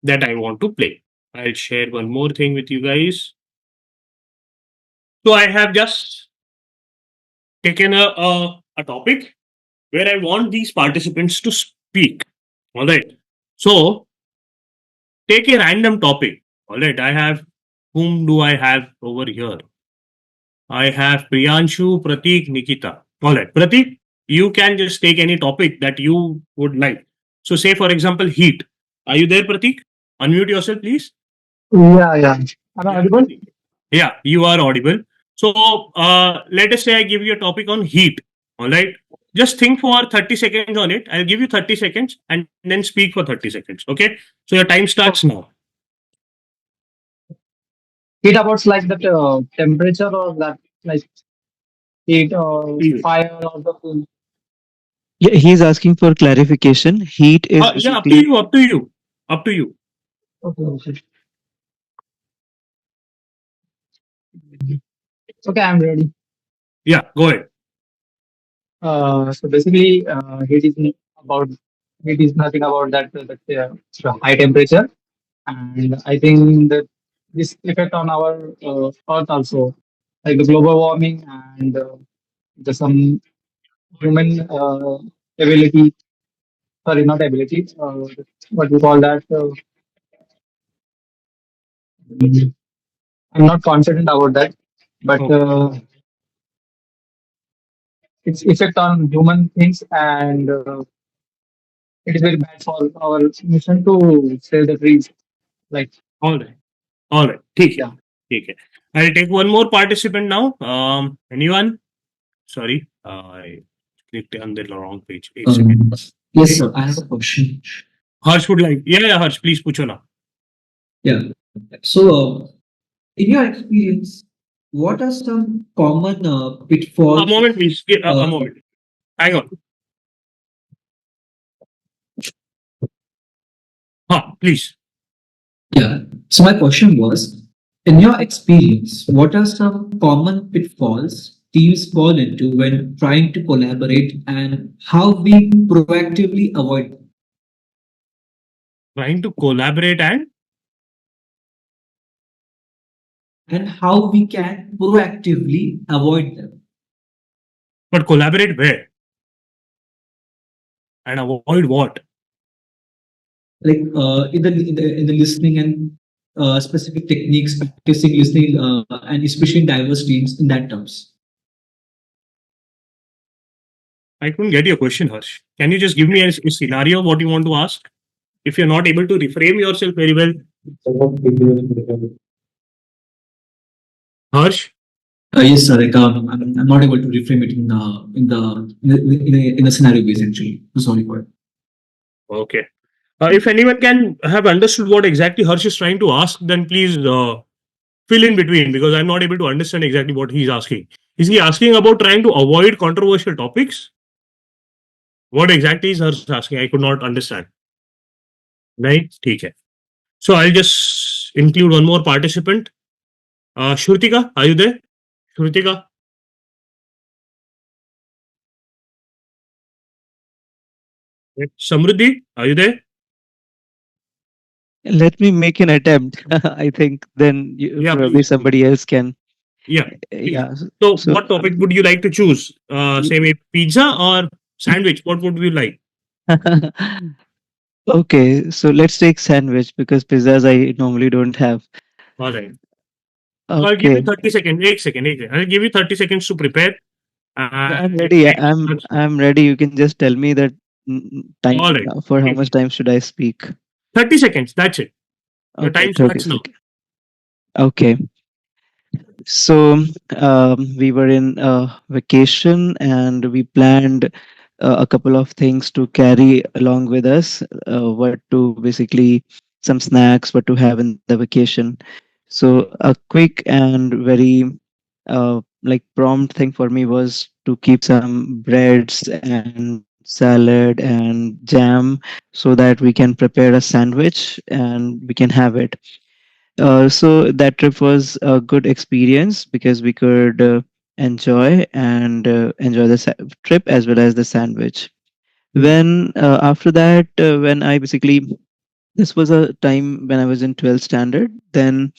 that I want to play. I'll share one more thing with you guys. So I have just taken a topic where I want these participants to speak. All right. So take a random topic. All right. Whom do I have over here? I have Priyanshu, Pratik, Nikita. All right. Pratik, you can just take any topic that you would like. So, say for example, heat. Are you there, Pratik? Unmute yourself, please. Yeah, yeah. Am I Yeah, audible? Pratik. Yeah, you are audible. So, let us say I give you a topic on heat. All right. Just think for 30 seconds on it. I'll give you 30 seconds and then speak for 30 seconds. Okay. So, your time starts now. Heat about like the temperature or that like heat or Please. fire or the food. Yeah, he's asking for clarification. Heat is Yeah, up to basically you. Up to you. Up to you. Okay, okay. Okay, I'm ready. Yeah, go ahead. So basically, about heat is nothing about that high temperature, and I think that this effect on our Earth also, like the global warming and the some human ability. Sorry, not ability. What we call that? I'm not confident about that, but Okay. its effect on human things, and it is very bad for our mission to save the trees. Like, All right. All right. ठीक है. yeah. ठीक है. I'll take one more participant now. Anyone? Sorry, I clicked on the wrong page. Eight seconds. Yes, sir. I have a question. Harsh would like. Yeah, yeah, Harsh, please pucho na. Yeah. So, in your experience, what are some common A pitfalls? moment, please. A Uh, moment. Hang on. Please. yeah. So my question was, in your experience, what are some common pitfalls teams fall into when trying to collaborate, and how we proactively avoid them? Trying to collaborate And how we can proactively avoid them? but collaborate where and avoid what? Like in the listening and specific techniques, practicing listening, and especially in diverse teams in that terms. I couldn't get your question, Harsh. Can you just give me a scenario what you want to ask? If you're not able to reframe yourself very well, Harsh. Yes, sir. Like, I'm not able to reframe it in a scenario base actually. I'm sorry for it. Okay. If anyone can have understood what exactly Harsh is trying to ask, then please fill in between because I'm not able to understand exactly what he's asking. Is he asking about trying to avoid controversial topics? What exactly is Harsh asking? I could not understand. Right? ठीक है. So I'll just include one more participant. Shrutika, are you there? Shrutika? Samruddhi, are you there? let me make an attempt. I think then Yeah, probably please. somebody else can. Yeah, please. Yeah. So, So what topic would you like to choose? Say, maybe pizza or sandwich? What would you like? okay, so let's take sandwich because pizzas I normally don't have. All right. So I'll give you Okay. 30 seconds. Wait second. Wait second. I'll give you 30 seconds to prepare. Yeah, I'm And ready. I'm ready. You can just tell me that time all right. for how much time should I speak? 30 seconds. That's it. Your Okay, time 30 starts now. seconds. Okay. So we were in vacation and we planned a couple of things to carry along with us. What to basically some snacks, what to have in the vacation. So a quick and very like prompt thing for me was to keep some breads and salad and jam so that we can prepare a sandwich and we can have it. So that trip was a good experience because we could enjoy the trip as well as the sandwich. When after that, when I basically, this was a time when I was in 12th standard. Then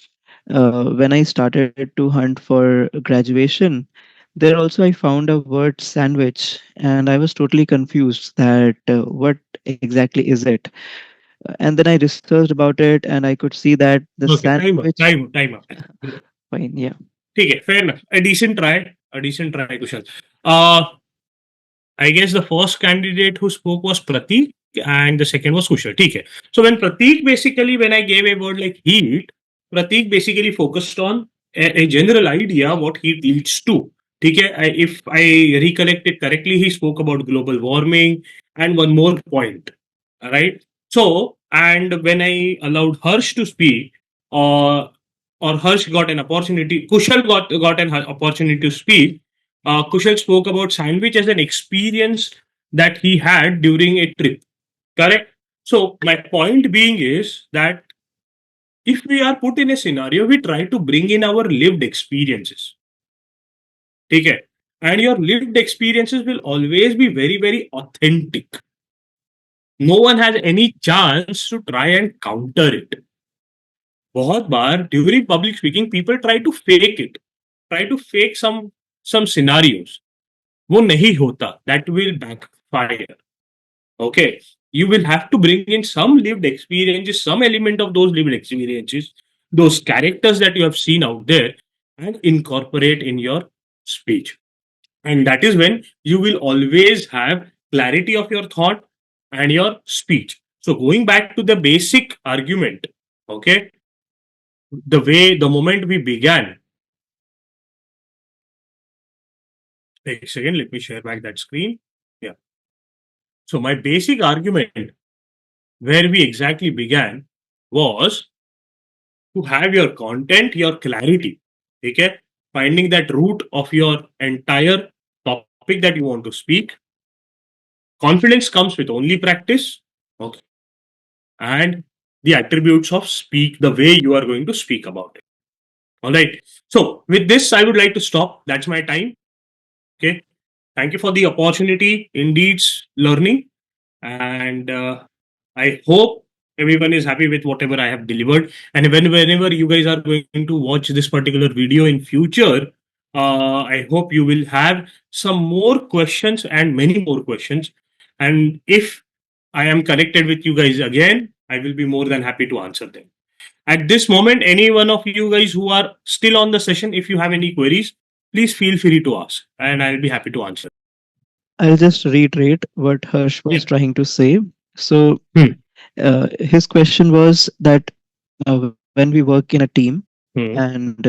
when I started to hunt for graduation, there also I found a word sandwich, and I was totally confused that what exactly is it. And then I researched about it, and I could see that the Okay, time up, sandwich. time up, time up. Fine, yeah. ठीक है, fair enough. A decent try, Kushal. Uh, I guess the first candidate who spoke was Pratik and the second was Kushal. Okay. So when Pratik basically, when I gave a word like heat, Pratik basically focused on a general idea what heat leads to. Okay. If I recollect it correctly, he spoke about global warming and one more point. All right. So, and when I allowed Harsh to speak, uh, or Harsh got an opportunity, Kushal got an opportunity to speak. Kushal spoke about sandwich as an experience that he had during a trip. Correct. So my point being is that if we are put in a scenario, we try to bring in our lived experiences. Okay. And your lived experiences will always be very, very authentic. No one has any chance to try and counter it. बहुत बार during public speaking people try to fake it, try to fake some scenarios. वो नहीं होता, that will backfire. Okay, you will have to bring in some lived experiences, some element of those lived experiences, those characters that you have seen out there, and incorporate in your speech. And that is when you will always have clarity of your thought and your speech. So going back to the basic argument, okay, the moment we began. Wait a second, let me share back that screen. Yeah. So my basic argument where we exactly began was to have your content, your clarity. Okay. Finding that root of your entire topic that you want to speak. Confidence comes with only practice. Okay. And the attributes of speak, the way you are going to speak about it. All right. So with this, I would like to stop. That's my time. Okay. Thank you for the opportunity. Indeed, learning. And I hope everyone is happy with whatever I have delivered. And whenever you guys are going to watch this particular video in future, I hope you will have some more questions and many more questions. And if I am connected with you guys again, I will be more than happy to answer them. At this moment, any one of you guys who are still on the session, if you have any queries, please feel free to ask, and I'll be happy to answer. I'll just reiterate what Harsh Yeah. was trying to say. So, Hmm. his question was that when we work in a team Hmm. and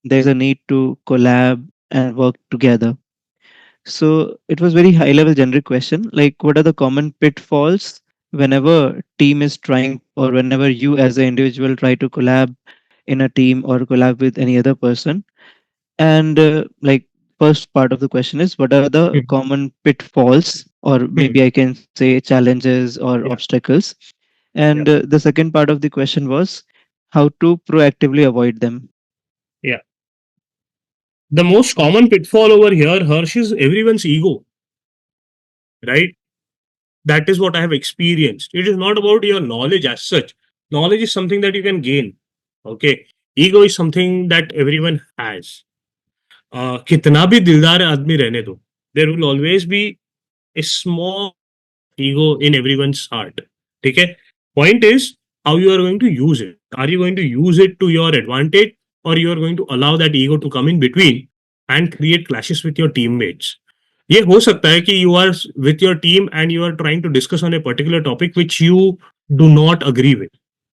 there's a need to collab and work together. So, it was very high level generic question, like what are the common pitfalls whenever team is trying, or whenever you as an individual try to collab in a team or collab with any other person. And like, first part of the question is what are the Hmm. common pitfalls, or Hmm. maybe I can say challenges or Yeah. obstacles. Yeah. And the second part of the question was how to proactively avoid them. Yeah. The most common pitfall over here, Harsh, is everyone's ego, right? That is what I have experienced. It is not about your knowledge as such. Knowledge is something that you can gain. Okay. Ego is something that everyone has. कितना भी दिलदार आदमी रहने दो, there will always be a small ego in everyone's heart. Okay. Point is how you are going to use it. Are you going to use it to your advantage, or you are going to allow that ego to come in between and create clashes with your teammates? ये हो सकता है कि you are with your team and you are trying to discuss on a particular topic which you do not agree with,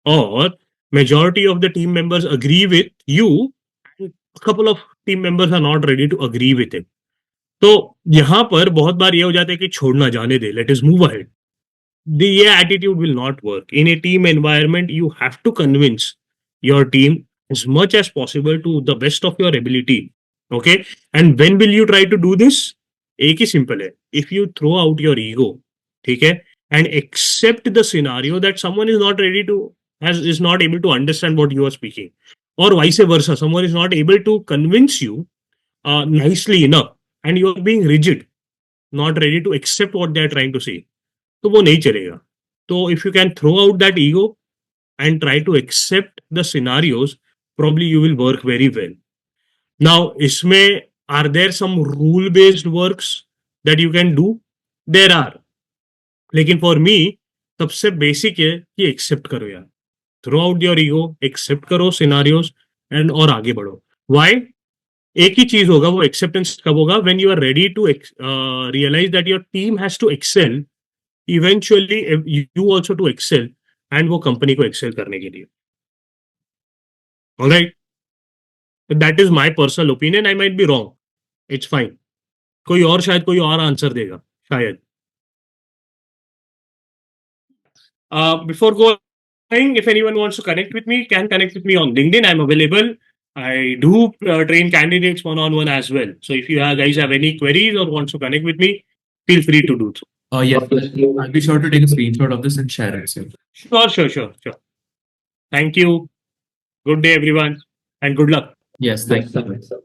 or majority of the team members agree with you and a couple of team members are not ready to agree with it. तो यहाँ पर बहुत बार ये हो जाता है कि छोड़ना जाने दे, let us move ahead. The yeah, attitude will not work. In a team environment, you have to convince your team as much as possible to the best of your ability. Okay. And when will you try to do this? एक ही simple है. If you throw out your ego, ठीक है, and accept the scenario that someone is not ready to is not able to understand what you are speaking, or vice versa, someone is not able to convince you nicely enough, and you are being rigid, not ready to accept what they are trying to say. तो वो नहीं चलेगा. तो if you can throw out that ego and try to accept the scenarios, probably you will work very well. Now, इसमें are there some rule based works that you can do? There are. लेकिन for me सबसे basic है कि accept करो यार. Throw out your ego, accept करो scenarios and और आगे बढ़ो. वाई? एक ही चीज होगा वो एक्सेप्टेंस कब होगा? When you are ready to realise that your team has to excel, eventually you also to excel, and वो कंपनी को एक्सेल करने के लिए. Alright, that is my personal opinion. I might be wrong, it's fine. कोई और शायद कोई और आंसर देगा शायद. Before going, if anyone wants to connect with me, can connect with me on LinkedIn. I'm available. I do train candidates one-on-one as well. So if you guys have any queries or want to connect with me, feel free to do so. Yes, I'll be sure to take a screenshot of this and share it soon. Sure. Thank you. Good day, everyone, and good luck. Yes, thank you.